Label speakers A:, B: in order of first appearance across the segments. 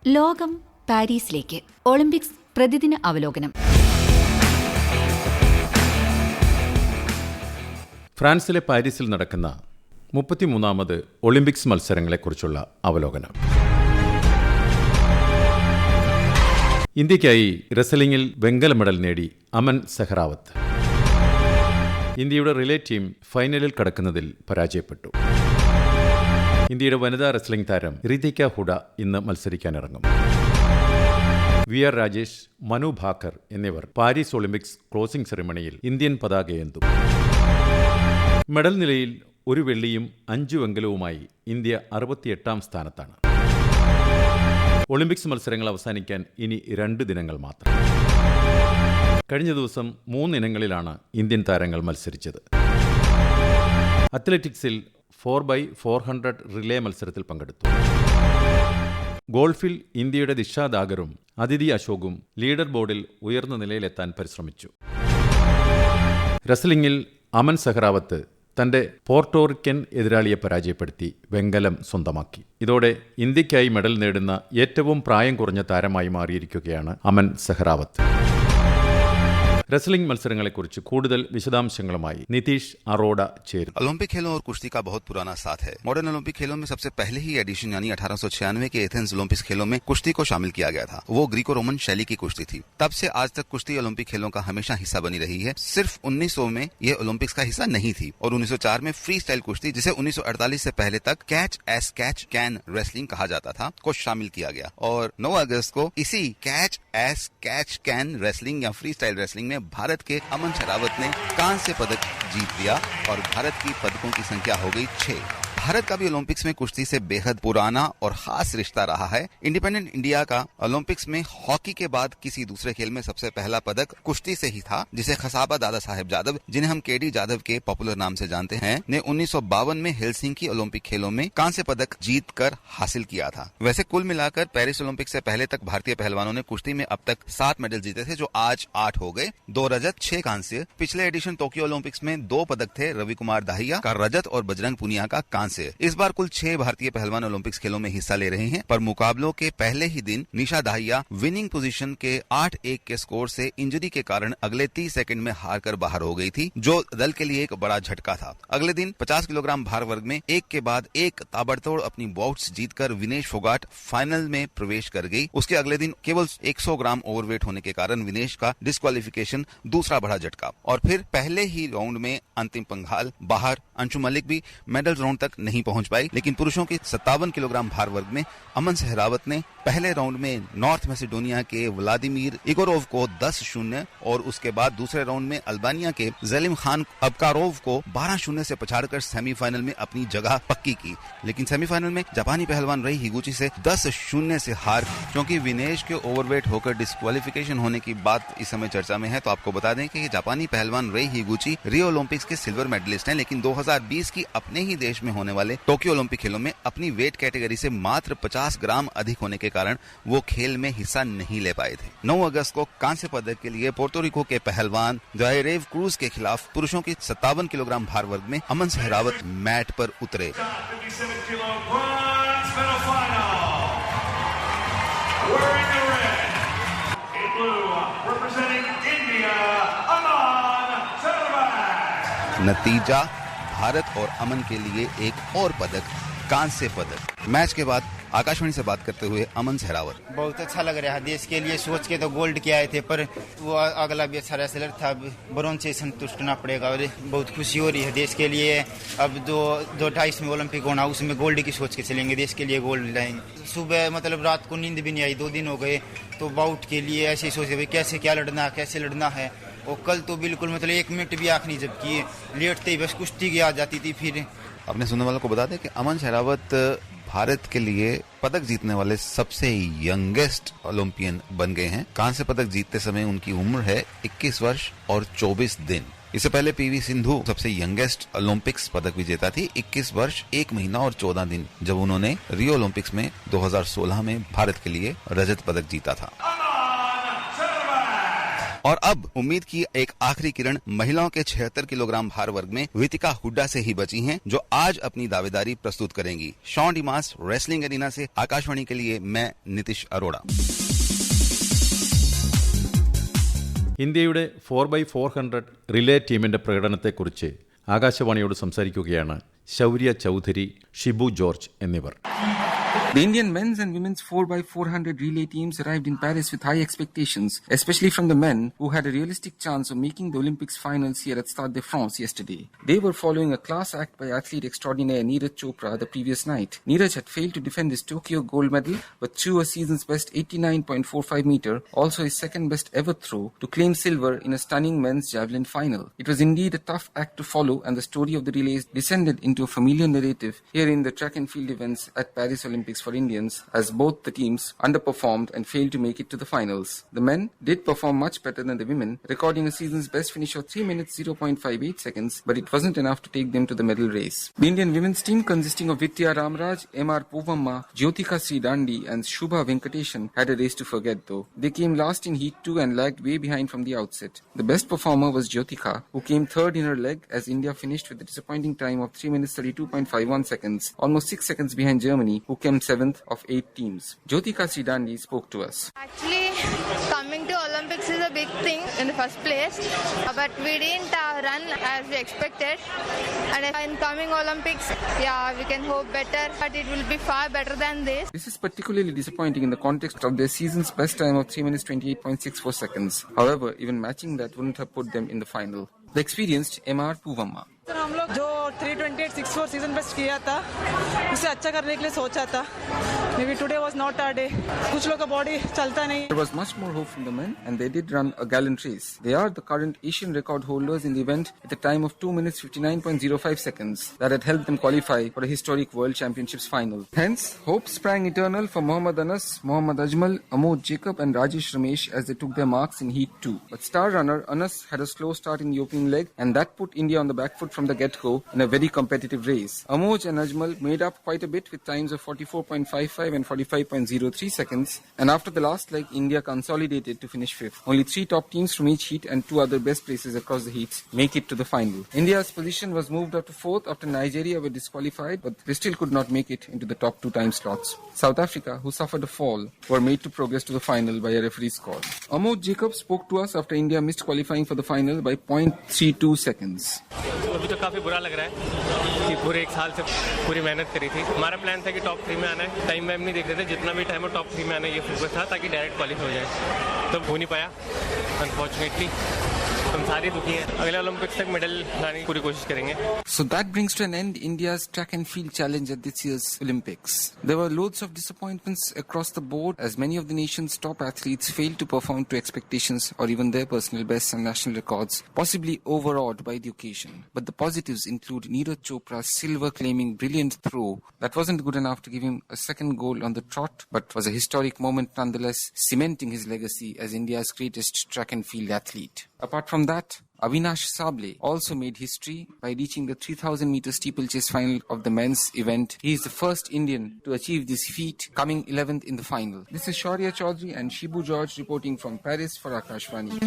A: ലോകം പാരീസിലേക്ക്. ഒളിമ്പിക്സ് പ്രതിദിന അവലോകനം.
B: ഫ്രാൻസിലെ പാരീസിൽ നടക്കുന്ന 33ാമത് ഒളിമ്പിക്സ് മത്സരങ്ങളെക്കുറിച്ചുള്ള അവലോകനം. ഇന്ത്യയ്ക്കായി റെസ്ലിംഗിൽ വെങ്കല മെഡൽ നേടി അമൻ സെഹ്റാവത്ത്. ഇന്ത്യയുടെ റിലേ ടീം ഫൈനലിൽ കടക്കുന്നതിൽ പരാജയപ്പെട്ടു. ഇന്ത്യയുടെ വനിതാ റെസ്ലിംഗ് താരം രിതിക ഹുഡ ഇന്ന് മത്സരിക്കാനിറങ്ങും. വി.ആർ. രാജേഷ്, മനു ഭാക്കർ എന്നിവർ പാരീസ് ഒളിമ്പിക്സ് ക്ലോസിംഗ് സെറിമണിയിൽ ഇന്ത്യൻ പതാകയേന്തും. മെഡൽ നിലയിൽ 1 വെള്ളിയും 5 വെങ്കലവുമായി ഇന്ത്യ 68ാം സ്ഥാനത്താണ്. ഒളിമ്പിക്സ് മത്സരങ്ങൾ അവസാനിക്കാൻ ഇനി 2 ദിനങ്ങൾ മാത്രം. കഴിഞ്ഞ ദിവസം 3 ഇനങ്ങളിലാണ് ഇന്ത്യൻ താരങ്ങൾ മത്സരിച്ചത്. അത്ലറ്റിക്സിൽ 4x400 റിലേ മത്സരത്തിൽ പങ്കെടുത്തു. ഗോൾഫിൽ ഇന്ത്യയുടെ ദിഷ ദാഗറും അദിതി അശോകും ലീഡർ ബോർഡിൽ ഉയർന്ന നിലയിലെത്താൻ പരിശ്രമിച്ചു. റെസ്ലിംഗിൽ അമൻ സെഹ്റാവത്ത് തന്റെ പോർട്ടോറിക്കൻ എതിരാളിയെ പരാജയപ്പെടുത്തി വെങ്കലം സ്വന്തമാക്കി. ഇതോടെ ഇന്ത്യയ്ക്കായി മെഡൽ നേടുന്ന ഏറ്റവും പ്രായം കുറഞ്ഞ താരമായി മാറിയിരിക്കുകയാണ് അമൻ സെഹ്റാവത്ത്. रेसलिंग मत्सरंगळेकुरिच्चु കൂടുതൽ विशदांशങ്ങളുമായി नितीश अरोड़ा ചേരും.
C: ओलंपिक खेलों और कुश्ती का बहुत पुराना साथ है. मॉडर्न ओलंपिक खेलों में सबसे पहले ही एडिशन यानी 1896 के एथेंस ओलंपिक्स खेलों में कुश्ती को शामिल किया गया था. वो ग्रीको रोमन शैली की कुश्ती थी. तब से आज तक कुश्ती ओलंपिक खेलों का हमेशा हिस्सा बनी रही है. सिर्फ 1900 में यह ओलंपिक्स का हिस्सा नहीं थी और 1904 में फ्री स्टाइल कुश्ती, जिसे 1948 से पहले तक catch S catch can wrestling कहा जाता था, को शामिल किया गया और 9 अगस्त को इसी catch S catch can wrestling या फ्री स्टाइल रेसलिंग में भारत के अमन सेहरावत ने कांस्य पदक जीत लिया और भारत की पदकों की संख्या हो गई 6. भारत का भी ओलंपिक्स में कुश्ती से बेहद पुराना और खास रिश्ता रहा है. इंडिपेंडेंट इंडिया का ओलंपिक्स में हॉकी के बाद किसी दूसरे खेल में सबसे पहला पदक कुश्ती से ही था, जिसे खसाबा दादा साहेब जादव, जिन्हें हम केडी जादव के पॉपुलर नाम से जानते हैं, ने 1952 में हेलसिंकी ओलंपिक खेलों में कांस्य पदक जीत कर हासिल किया था. वैसे कुल मिलाकर पेरिस ओलंपिक से पहले तक भारतीय पहलवानों ने कुश्ती में अब तक 7 मेडल जीते थे, जो आज 8 हो गए. 2 रजत, 6 कांस्य. पिछले एडिशन टोक्यो ओलंपिक्स में 2 पदक थे, रवि कुमार दाहिया का रजत और बजरंग पुनिया का कांस्य. इस बार कुल 6 भारतीय पहलवान ओलंपिक्स खेलों में हिस्सा ले रहे हैं, पर मुकाबलों के पहले ही दिन निशा दाहिया विनिंग पोजीशन के 8-1 के स्कोर से इंजरी के कारण अगले 30 सेकंड में हारकर बाहर हो गई थी, जो दल के लिए एक बड़ा झटका था. अगले दिन 50 किलोग्राम भार वर्ग में एक के बाद एक ताबड़तोड़ अपनी बाउट्स जीतकर विनेश फोगाट फाइनल में प्रवेश कर गई. उसके अगले दिन केवल 100 ग्राम ओवरवेट होने के कारण विनेश का डिस्क्वालिफिकेशन दूसरा बड़ा झटका और फिर पहले ही राउंड में अंतिम पंघाल बाहर. अंशु मलिक भी मेडल राउंड तक नहीं पहुंच पाई, लेकिन पुरुषों की 57 किलोग्राम भार वर्ग में अमन सेहरावत ने पहले राउंड में नॉर्थ मैसेडोनिया के व्लादिमीर इगोरोव को 10-0 और उसके बाद दूसरे राउंड में अल्बानिया के ज़ेलिम खान अबकारोव को 12-0 से पछाड़कर सेमीफाइनल में अपनी जगह पक्की की. लेकिन सेमीफाइनल में जापानी पहलवान रई हिगुची से 10-0 से हार, क्योंकि विनेश के ओवरवेट होकर डिस्क्वालिफिकेशन होने की बात इस समय चर्चा में है. तो आपको बता दें कि जापानी पहलवान रई हिगुची रियो ओलंपिक्स के सिल्वर मेडलिस्ट हैं, लेकिन 2020 की अपने ही देश में होने वाले टोक्यो ओलंपिक खेलों में अपनी वेट कैटेगरी से मात्र 50 ग्राम अधिक होने के कारण वो खेल में हिस्सा नहीं ले पाए थे. 9 अगस्त को कांस्य पदक के लिए पोर्टोरिको के पहलवान जायरेव क्रूज के खिलाफ पुरुषों की 57 किलोग्राम भार वर्ग में अमन सेहरावत मैट पर उतरे. नतीजा भारत और अमन के लिए एक और पदक, कांस्य पदक. मैच के बाद आकाशवाणी से बात करते हुए अमन सेहरावत:
D: बहुत अच्छा लग रहा है. देश के लिए सोच के तो गोल्ड के आए थे, पर वो अगला भी अच्छा रेसलर था, ब्रोंज से संतुष्ट होना पड़ेगा और बहुत खुशी हो रही है देश के लिए. अब 2028 में ओलंपिक होना, उसमें गोल्ड की सोच के चलेंगे, देश के लिए गोल्ड लाएंगे. सुबह मतलब रात को नींद भी नहीं आई, 2 दिन हो गए, तो बाउट के लिए ऐसे सोचे भाई कैसे क्या लड़ना, कैसे लड़ना है. और कल तो बिल्कुल मतलब 1 मिनट भी आँख नहीं झपकी, लेटते ही बस कुश्ती की आ जाती थी. फिर
C: अपने सुनने वालों को बता दें कि अमन सेहरावत भारत के लिए पदक जीतने वाले सबसे यंगेस्ट ओलंपियन बन गए हैं. कांस्य पदक जीतते समय उनकी उम्र है 21 वर्ष और 24 दिन. इससे पहले पीवी सिंधु सबसे यंगेस्ट ओलंपिक्स पदक विजेता थी, 21 वर्ष 1 महीना और 14 दिन, जब उन्होंने रियो ओलंपिक्स में 2016 में भारत के लिए रजत पदक जीता था. और अब उम्मीद की एक आखिरी किरण महिलाओं के 76 किलोग्राम भार वर्ग में वितिका हुड्डा से ही बची हैं, जो आज अपनी दावेदारी प्रस्तुत करेंगी। शॉन डिमास, रेसलिंग एरिना से आकाशवाणी के लिए मैं नितिश अरोड़ा।
B: ഇന്ത്യയുടെ 4x400 റിലേ ടീമിന്റെ പ്രകടനത്തെക്കുറിച്ച് ആകാശവാണിയോട് സംസാരിക്കുകയാണ് ശൗര്യ ചൗധരി, ഷിബു ജോർജ് എന്നിവർ.
E: The Indian men's and women's 4x400 relay teams arrived in Paris with high expectations, especially from the men who had a realistic chance of making the Olympics finals here at Stade de France yesterday. They were following a class act by athlete extraordinaire Neeraj Chopra the previous night. Neeraj had failed to defend his Tokyo gold medal, but threw a season's best 89.45 meter, also his second best ever throw, to claim silver in a stunning men's javelin final. It was indeed a tough act to follow, and the story of the relays descended into a familiar narrative here in the track and field events at Paris Olympics for Indians, as both the teams underperformed and failed to make it to the finals. The men did perform much better than the women, recording a season's best finish of 3 minutes 0.58 seconds, but it wasn't enough to take them to the medal race. The Indian women's team, consisting of Vidya Ramraj, M.R. Povamma, Jyotika Sridandi and Shubha Venkateshan, had a race to forget though. They came last in Heat 2 and lagged way behind from the outset. The best performer was Jyotika, who came third in her leg as India finished with a disappointing time of 3 minutes 32.51 seconds, almost 6 seconds behind Germany, who came 7th of 8 teams. Jyotika Sridandi spoke to us.
F: Actually, coming to Olympics is a big thing in the first place, but we didn't run as we expected. And in coming Olympics, we can hope better, but it will be far better than this.
E: This is particularly disappointing in the context of their season's best time of 3 minutes 28.64 seconds. However, even matching that wouldn't have put them in the final. The experienced M.R. Povamma.
G: Sir, हम लोग जो 328.64 season best किया था, उसे अच्छा करने के लिए सोचा था. Maybe today was not our day. कुछ लोग का बॉडी चलता नहीं.
E: There was much more hope from the men, and they did run a gallant race. They are the current Asian record holders in the event at a time of 2 minutes 59.05 seconds that had helped them qualify for a historic World Championships final. Hence, hope sprang eternal for Mohammad Anas, Mohammad Ajmal, Amod Jacob and Rajesh Ramesh as they took their marks in Heat 2. But star runner Anas had a slow start in the opening leg, and that put India on the back foot from the get-go in a very competitive race. Amoj and Ajmal made up quite a bit with times of 44.55 and 45.03 seconds, and after the last leg, India consolidated to finish 5th. Only 3 top teams from each heat and 2 other best places across the heats make it to the final. India's position was moved up to 4th after Nigeria were disqualified, but they still could not make it into the top 2 time slots. South Africa, who suffered a fall, were made to progress to the final by a referee's call. Amod Jacob spoke to us after India missed qualifying for the final by 0.32 seconds.
H: अभी तो काफ़ी बुरा लग रहा है कि पूरे 1 साल से पूरी मेहनत करी थी. हमारा प्लान था कि टॉप 3 में आना है. टाइम वाइम नहीं देख रहे थे, जितना भी टाइम हो टॉप 3 में आना है, ये फोकस था ताकि डायरेक्ट क्वालिफाई हो जाए. तो हो नहीं पाया अनफॉर्चुनेटली. हम सारे दुखी हैं. अगले ओलंपिक्स तक मेडल लाने की पूरी कोशिश करेंगे.
E: So that brings to an end India's track and field challenge at this year's Olympics. There were loads of disappointments across the board as many of the nation's top athletes failed to perform to expectations or even their personal bests and national records, possibly overawed by the occasion. But the positives include Neeraj Chopra's silver-claiming brilliant throw that wasn't good enough to give him a second gold on the trot, but was a historic moment nonetheless, cementing his legacy as India's greatest track and field athlete. Apart from that, Avinash Sable also made history by reaching the 3,000-meter steeplechase final of the men's event. He is the first Indian to achieve this feat, coming 11th in the final. This is Shaurya Chaudhary and Shibu George reporting from Paris for Akashvani.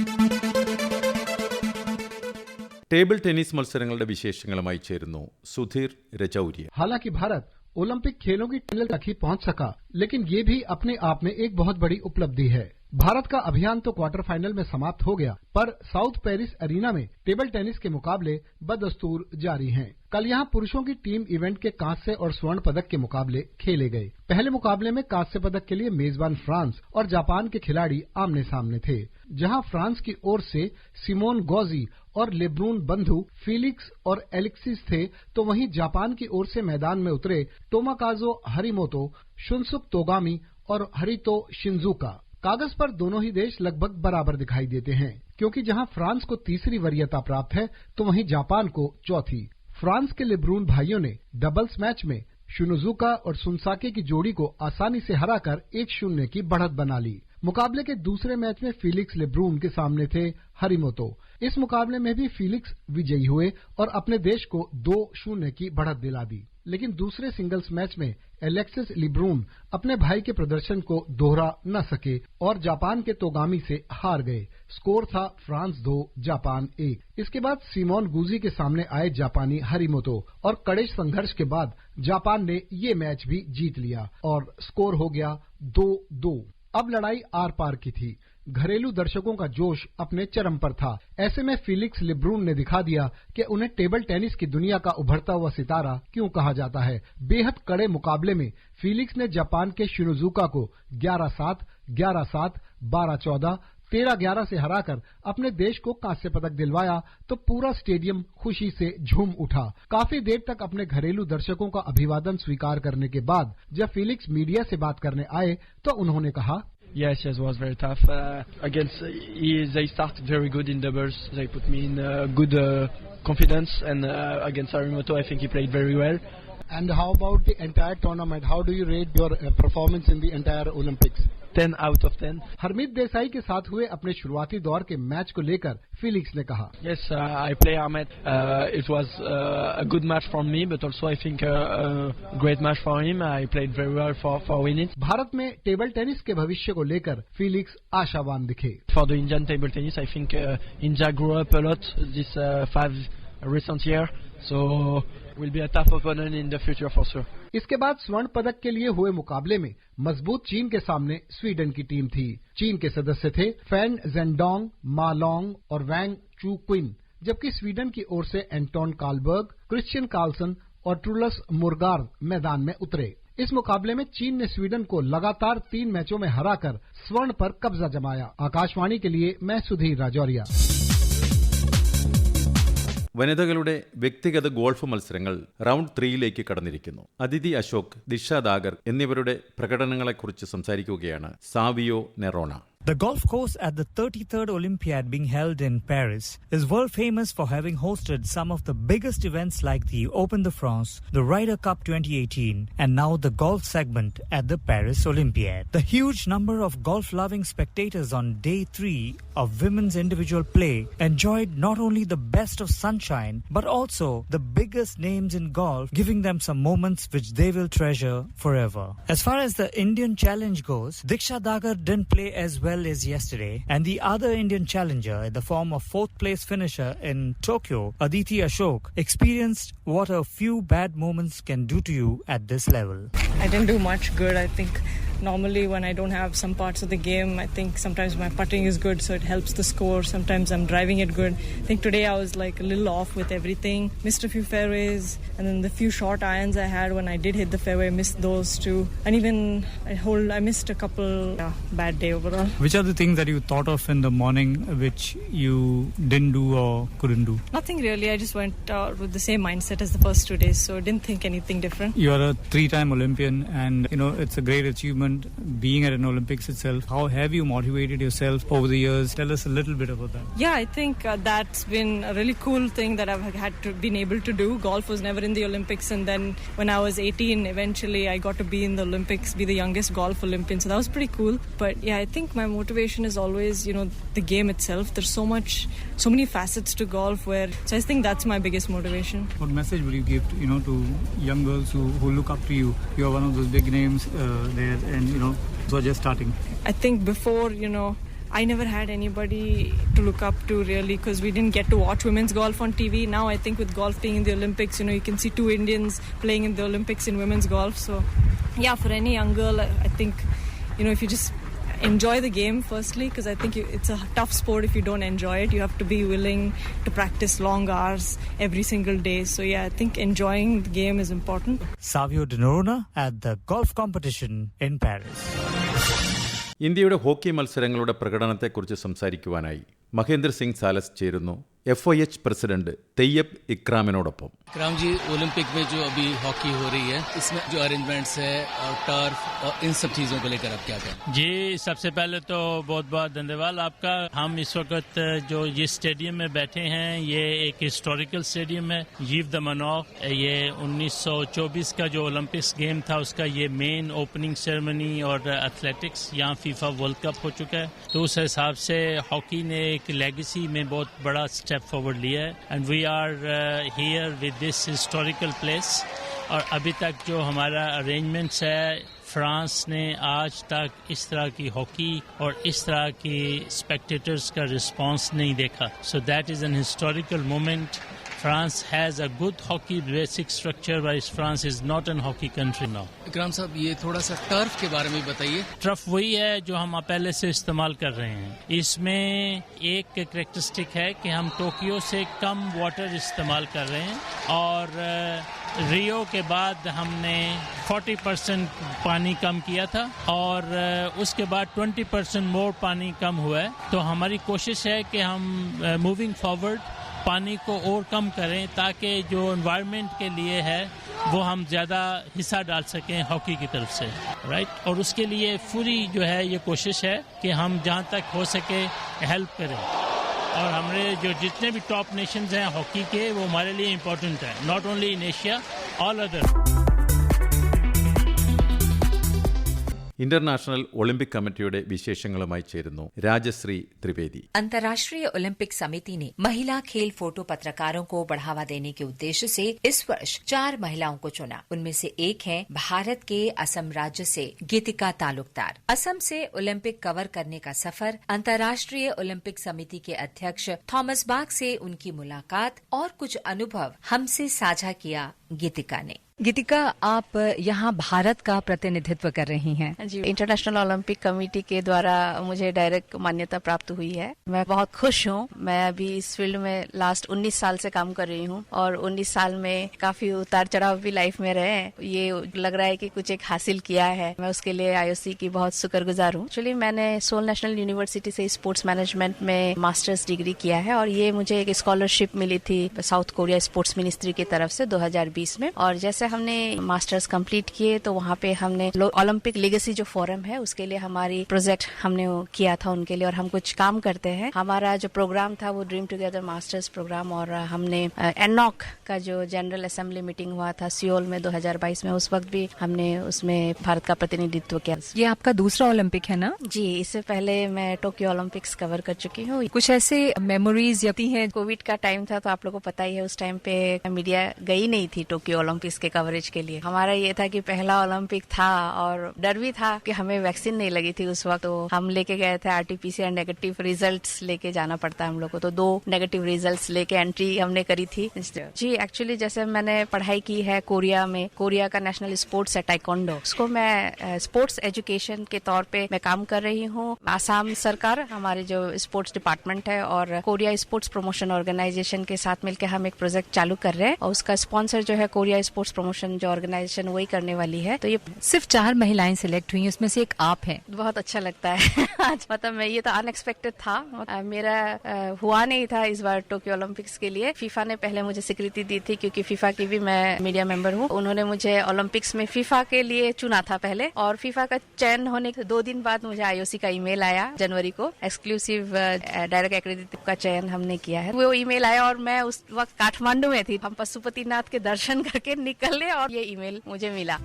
B: Table tennis മത്സരങ്ങളുടെ വിശേഷങ്ങളുമായി ചേരുന്നു സുധീർ രജൌരിയ.
I: हालांकि Bharat Olympic खेलों की final तक ही पहुंच सका, लेकिन ये भी अपने आप में एक बहुत बड़ी उपलब्धि है. भारत का अभियान तो क्वार्टर फाइनल में समाप्त हो गया, पर साउथ पेरिस एरिना में टेबल टेनिस के मुकाबले बदस्तूर जारी हैं. कल यहां पुरुषों की टीम इवेंट के कांस्य और स्वर्ण पदक के मुकाबले खेले गए. पहले मुकाबले में कांस्य पदक के लिए मेजबान फ्रांस और जापान के खिलाड़ी आमने सामने थे. जहां फ्रांस की ओर से सिमोन गौजी और लेब्रून बंधु फिलिक्स और एलेक्सिस थे, तो वहीं जापान की ओर से मैदान में उतरे टोमाकाजो हरिमोतो, शुनसुक तोगामी और हरितो शिंजुका. कागज पर दोनों ही देश लगभग बराबर दिखाई देते हैं, क्योंकि जहां फ्रांस को तीसरी वरीयता प्राप्त है तो वहीं जापान को चौथी. फ्रांस के लेब्रून भाइयों ने डबल्स मैच में शिनोजुका और सुनसाके की जोड़ी को आसानी से हराकर 1-0 की बढ़त बना ली. मुकाबले के दूसरे मैच में फीलिक्स लेब्रून के सामने थे हरिमोतो। इस मुकाबले में भी फीलिक्स विजयी हुए और अपने देश को 2-0 की बढ़त दिला दी। लेकिन दूसरे सिंगल्स मैच में एलेक्सिस लेब्रून अपने भाई के प्रदर्शन को दोहरा न सके और जापान के तोगामी से हार गए। स्कोर था फ्रांस 2 जापान 1। इसके बाद सिमोन गुजी के सामने आए जापानी हरिमोतो और कड़े संघर्ष के बाद जापान ने ये मैच भी जीत लिया और स्कोर हो गया 2-2। अब लड़ाई आर पार की थी। घरेलू दर्शकों का जोश अपने चरम पर था। ऐसे में फीलिक्स लेब्रून ने दिखा दिया कि उन्हें टेबल टेनिस की दुनिया का उभरता हुआ सितारा क्यों कहा जाता है। बेहद कड़े मुकाबले में फीलिक्स ने जापान के शिनोजुका को 11-7, 11-7, 12-14, 13-11 से हराकर अपने देश को कांस्य पदक दिलवाया तो पूरा स्टेडियम खुशी से झूम उठा। काफी देर तक अपने घरेलू दर्शकों का अभिवादन स्वीकार करने के बाद जब फीलिक्स मीडिया से बात करने आए तो उन्होंने कहा,
J: Yes, it was very tough. They started very good in doubles. They put me in good confidence, and against Arimoto, I think he played very well.
I: And how about the entire tournament? How do you rate your performance in the entire Olympics?
J: 10 out of 10.
I: Harmeet Desai के साथ हुए अपने शुरुआती दौर के match को लेकर Felix ने कहा,
J: Yes, I play Ahmed. It was a good match for me, but also I think a great match for him. I played very well for winning.
I: Bharat में टेबल टेनिस के भविष्य को लेकर फीलिक्स आशावान दिखे।
J: For the Indian table tennis, I think India grew up a lot this 5 recent year, so will be a tough opponent in the future for sure.
I: इसके बाद स्वर्ण पदक के लिए हुए मुकाबले में मजबूत चीन के सामने स्वीडन की टीम थी। चीन के सदस्य थे फैन जेंडोंग, मा लोंग और वैंग चू क्विन, जबकि स्वीडन की ओर से एंटोन कार्लबर्ग, क्रिश्चियन कार्लसन और ट्रूलस मुरगार्ड मैदान में उतरे। इस मुकाबले में चीन ने स्वीडन को लगातार 3 मैचों में हराकर स्वर्ण पर कब्जा जमाया। आकाशवाणी के लिए मैं सुधीर राजौरिया।
B: വനിതകളുടെ വ്യക്തിഗത ഗോൾഫ് മത്സരങ്ങൾ റൗണ്ട് 3ലേക്ക് കടന്നിരിക്കുന്നു. അദിതി അശോക്, ദിഷ ദാഗർ എന്നിവരുടെ പ്രകടനങ്ങളെക്കുറിച്ച് സംസാരിക്കുകയാണ് Savio നെറോണ.
K: The golf course at the 33rd Olympiad being held in Paris is world famous for having hosted some of the biggest events like the Open de France, the Ryder Cup 2018, and now the golf segment at the Paris Olympiad. The huge number of golf-loving spectators on day 3 of women's individual play enjoyed not only the best of sunshine, but also the biggest names in golf, giving them some moments which they will treasure forever. As far as the Indian challenge goes, Diksha Dagar didn't play as well as yesterday, and the other Indian challenger in the form of 4th place finisher in Tokyo, Aditi Ashok, experienced what a few bad moments can do to you at this level.
L: I didn't do much good. I think normally when I don't have some parts of the game, I think sometimes my putting is good, so it helps the score. Sometimes I'm driving it good. I think today I was like a little off with everything. Missed a few fairways, and then the few short irons I had when I did hit the fairway, missed those too. And even I missed a couple. Bad day overall.
K: Which are the things that you thought of in the morning which you didn't do or couldn't do?
L: Nothing really. I just went out with the same mindset as the first 2 days, so I didn't think anything different.
K: You are a 3-time Olympian, and it's a great achievement being at an Olympics itself. How have you motivated yourself over the years? Tell us a little bit about that.
L: Yeah, I think that's been a really cool thing that I've been able to do. Golf was never in the Olympics, and then when I was 18, eventually I got to be in the Olympics, be the youngest golf Olympian, so that was pretty cool. But yeah, I think my motivation is always, the game itself. There's so many facets to golf so I think that's my biggest motivation.
K: What message would you give to young girls who look up to you? You're one of those big names there, and who are just starting.
L: I think before, I never had anybody to look up to really, because we didn't get to watch women's golf on TV. Now I think with golf being in the Olympics, you can see 2 Indians playing in the Olympics in women's golf. So yeah, for any young girl, I think, if you just enjoy the game firstly, because I think it's a tough sport if you don't enjoy it. You have to be willing to practice long hours every single day. So yeah, I think enjoying the game is important.
K: Savio de Noronha at the golf competition in Paris.
B: ഇന്ത്യയുടെ hockey മത്സരങ്ങളുടെ പ്രകടനത്തെക്കുറിച്ച് സംസാരിക്കുവാനായി മഹേന്ദ്ര സിംഗ് സാലസ് ചേരുന്നു. FIH president Tayyab ഇക്രാമിനോടൊപ്പം.
M: Ikram ji, Olympic में जो अभी हॉकी हो रही है, इसमें जो अरेंजमेंट्स है और टर्फ और इन सब चीजों को लेकर आप क्या कहें?
N: जी, सबसे पहले तो बहुत बहुत धन्यवाद आपका. हम इस वक्त जो ये स्टेडियम में बैठे हैं, ये एक हिस्टोरिकल स्टेडियम है. यीव द मनोफ, ये 1924 का जो ओलंपिक्स गेम था उसका ये मेन ओपनिंग सेरेमनी और एथलेटिक्स यहाँ फीफा वर्ल्ड कप हो चुका है. तो उस हिसाब से हॉकी ने एक लेगेसी में बहुत बड़ा स्टेप फॉरवर्ड लिया है. And we are here with this historical place. और अभी तक जो हमारा अरेंजमेंट्स है, फ्रांस ने आज तक इस तरह की हॉकी और इस तरह की स्पेक्टेटर्स का रिस्पांस नहीं देखा. So that is an historical moment. France has a good hockey basic structure, whereas France is not an hockey country now.
M: इकराम साहब, ये थोड़ा सा टर्फ के बारे में बताइए.
N: टर्फ वही है जो हम पहले से इस्तेमाल कर रहे हैं. इसमें एक कैरेक्टरिस्टिक है कि हम टोक्यो से कम वाटर इस्तेमाल कर रहे हैं और रियो के बाद हमने 40% पानी कम किया था और उसके बाद 20% मोर पानी कम हुआ है. तो हमारी कोशिश है कि हम मूविंग फॉरवर्ड पानी को और कम करें ताकि जो एनवायरनमेंट के लिए है वो हम ज़्यादा हिस्सा डाल सकें हॉकी की तरफ से, राइट. और उसके लिए पूरी जो है ये कोशिश है कि हम जहाँ तक हो सके हेल्प करें. और हमारे जो जितने भी टॉप नेशंस हैं हॉकी के, वो हमारे लिए इम्पोर्टेंट है. Not only in Asia, all other.
B: International Olympic കമ്മിറ്റിയുടെ വിശേഷങ്ങളുമായി ചേരുന്നു രാജശ്രീ ത്രിവേദി.
O: अंतर्राष्ट्रीय ओलंपिक समिति ने महिला खेल फोटो पत्रकारों को बढ़ावा देने के उद्देश्य से इस वर्ष 4 महिलाओं को चुना. उनमें से एक है भारत के असम राज्य से गीतिका तालुकदार. असम से ओलंपिक कवर करने का सफर. अंतर्राष्ट्रीय ओलंपिक समिति के अध्यक्ष थॉमस बाक से उनकी मुलाकात और कुछ अनुभव हमसे साझा किया गीतिका ने.
P: गीतिका, आप यहाँ भारत का प्रतिनिधित्व कर रही हैं.
Q: जी, इंटरनेशनल ओलंपिक कमेटी के द्वारा मुझे डायरेक्ट मान्यता प्राप्त हुई है. मैं बहुत खुश हूँ. मैं अभी इस फील्ड में लास्ट 19 साल से काम कर रही हूँ और 19 साल में काफी उतार चढ़ाव भी लाइफ में रहे. ये लग रहा है कि कुछ एक हासिल किया है. मैं उसके लिए IOC की बहुत शुक्रगुजार हूँ. एक्चुअली मैंने सोल नेशनल यूनिवर्सिटी से स्पोर्ट्स मैनेजमेंट में मास्टर्स डिग्री किया है और ये मुझे एक स्कॉलरशिप मिली थी साउथ कोरिया स्पोर्ट्स मिनिस्ट्री की तरफ से 2020 में. और जैसे हमने मास्टर्स कंप्लीट किए तो वहाँ पे हमने ओलंपिक लेगेसी जो फोरम है उसके लिए हमारी प्रोजेक्ट हमने किया था उनके लिए. और हम कुछ काम करते हैं. हमारा जो प्रोग्राम था वो ड्रीम टुगेदर मास्टर्स प्रोग्राम. और हमने एनॉक का जो जनरल असेंबली मीटिंग हुआ था सियोल में 2022 में, उस वक्त भी हमने उसमें भारत का प्रतिनिधित्व किया.
P: ये आपका दूसरा ओलंपिक है ना?
Q: जी, इससे पहले मैं टोक्यो ओलंपिक्स कवर कर चुकी हूँ.
P: कुछ ऐसे मेमोरीज यती हैं?
Q: कोविड का टाइम था तो आप लोगों को पता ही है, उस टाइम पे मीडिया गई नहीं थी टोक्यो ओलंपिक्स के कवरेज के लिए. हमारा ये था कि पहला ओलंपिक था और डर भी था कि हमें वैक्सीन नहीं लगी थी उस वक्त. तो हम लेके गए थे RT-PCR नेगेटिव रिजल्ट्स लेके जाना पड़ता है हम लोग को. तो 2 नेगेटिव रिजल्ट्स लेके एंट्री हमने करी थी. जी, एक्चुअली जैसे मैंने पढ़ाई की है कोरिया में, कोरिया का नेशनल स्पोर्ट्स है टाइकोंडो. उसको मैं स्पोर्ट्स एजुकेशन के तौर पे मैं काम कर रही हूँ. आसाम सरकार, हमारे जो स्पोर्ट्स डिपार्टमेंट है और कोरिया स्पोर्ट्स प्रमोशन ऑर्गेनाइजेशन के साथ मिलकर हम एक प्रोजेक्ट चालू कर रहे हैं और उसका स्पॉन्सर जो है कोरिया स्पोर्ट्स प्रमोशन जो ऑर्गेनाइजेशन वही करने वाली है. तो ये
P: सिर्फ 4 महिलाएं सिलेक्ट हुई, उसमें से एक आप हैं.
Q: बहुत अच्छा लगता है. आज मतलब मैं ये तो अनएक्सपेक्टेड था. मेरा हुआ नहीं था इस बार टोक्यो ओलंपिक्स के लिए. फीफा ने पहले मुझे स्वीकृति दी थी क्योंकि फीफा की भी मैं मीडिया मेंबर हूँ. उन्होंने मुझे ओलंपिक्स में फीफा के लिए चुना था पहले और फीफा का चयन होने के 2 दिन बाद मुझे IOC का ईमेल आया जनवरी को. एक्सक्लूसिव डायरेक्ट एक्रेडिटेड का चयन हमने किया है. वो ईमेल आया और मैं उस वक्त काठमांडू में थी. हम पशुपतिनाथ के दर्शन करके निकले और ये ईमेल मुझे मिला.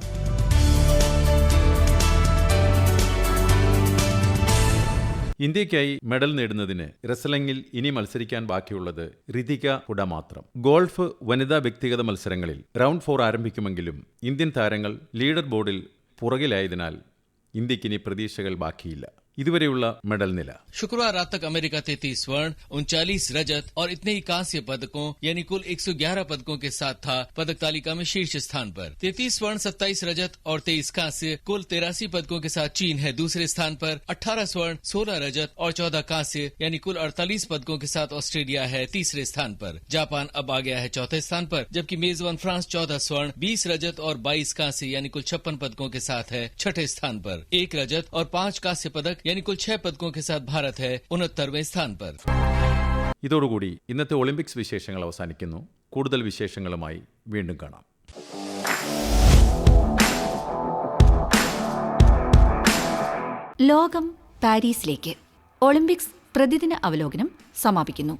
B: ഇന്ത്യയ്ക്കായി മെഡൽ നേടുന്നതിന് റെസ്ലിംഗിൽ ഇനി മത്സരിക്കാൻ ബാക്കിയുള്ളത് ഋതിക ഹുഡ മാത്രം. ഗോൾഫ് വനിതാ വ്യക്തിഗത മത്സരങ്ങളിൽ റൗണ്ട് 4 ആരംഭിക്കുമെങ്കിലും ഇന്ത്യൻ താരങ്ങൾ ലീഡർ ബോർഡിൽ പുറകിലായതിനാൽ ഇന്ത്യക്കിനി പ്രതീക്ഷകൾ ബാക്കിയില്ല. इದುವರೆയുള്ള मेडल निला.
M: शुक्रवार रात तक अमेरिका 33 स्वर्ण, 39 रजत और इतने ही कांस्य पदकों यानी कुल 111 पदकों के साथ था पदक तालिका में शीर्ष स्थान पर. 33 स्वर्ण, 27 रजत और 23 कांस्य, कुल 83 पदकों के साथ चीन है दूसरे स्थान पर. 18 स्वर्ण, 16 रजत और 14 कांस्य यानी कुल 48 पदकों के साथ ऑस्ट्रेलिया है तीसरे स्थान पर. जापान अब आ गया है चौथे स्थान पर, जबकि मेजबान फ्रांस 14 स्वर्ण, 20 रजत और 22 कांस्य यानी कुल 56 पदकों के साथ है छठे स्थान पर. 1 रजत और 5 कांस्य पदक यानी कुल 6 पदकों के साथ भारत है 69वें स्थान पर.
B: ഇതോടുകൂടി ഇന്നത്തെ ഒളിമ്പിക്സ് വിശേഷങ്ങൾ അവസാനിക്കുന്നു. കൂടുതൽ വിശേഷങ്ങളുമായി വീണ്ടും കാണാം.
A: ലോകം പാരീസിലേക്ക്. ഒളിമ്പിക്സ് പ്രതിദിന അവലോകനം സമാപിക്കുന്നു.